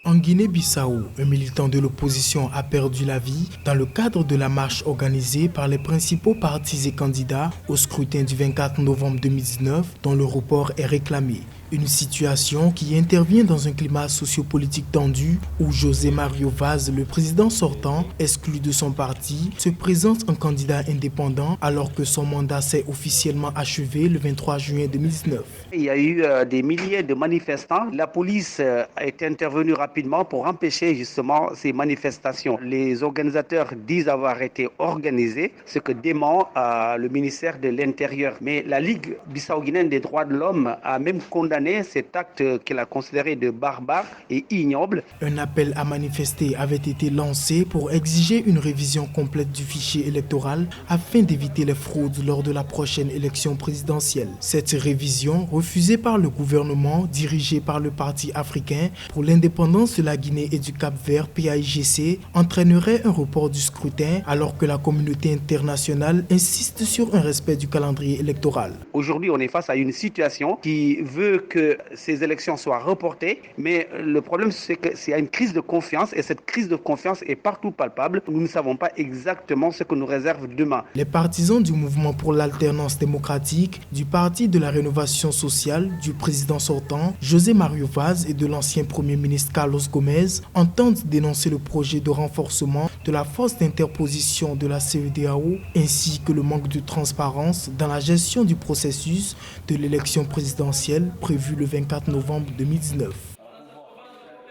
En Guinée-Bissau, un militant de l'opposition a perdu la vie dans le cadre de la marche organisée par les principaux partis et candidats au scrutin du 24 novembre 2019 dont le report est réclamé. Une situation qui intervient dans un climat sociopolitique tendu où José Mario Vaz, le président sortant, exclu de son parti, se présente en candidat indépendant alors que son mandat s'est officiellement achevé le 23 juin 2019. Il y a eu des milliers de manifestants. La police a été intervenue rapidement pour empêcher justement ces manifestations. Les organisateurs disent avoir été organisés, ce que dément le ministère de l'Intérieur. Mais la Ligue bissau-guinéenne des droits de l'homme a même condamné cet acte qu'elle a considéré de barbare et ignoble. Un appel à manifester avait été lancé pour exiger une révision complète du fichier électoral afin d'éviter les fraudes lors de la prochaine élection présidentielle. Cette révision, refusée par le gouvernement dirigé par le Parti africain pour l'indépendance de la Guinée et du Cap-Vert PAIGC, entraînerait un report du scrutin alors que la communauté internationale insiste sur un respect du calendrier électoral. Aujourd'hui, on est face à une situation qui veut que ces élections soient reportées, mais le problème c'est qu'il y a une crise de confiance et cette crise de confiance est partout palpable. Nous ne savons pas exactement ce que nous réserve demain. Les partisans du mouvement pour l'alternance démocratique, du Parti de la rénovation sociale, du président sortant, José Mario Vaz et de l'ancien premier ministre Carlos Gomes entendent dénoncer le projet de renforcement de la force d'interposition de la CEDEAO ainsi que le manque de transparence dans la gestion du processus de l'élection présidentielle prévue le 24 novembre 2019.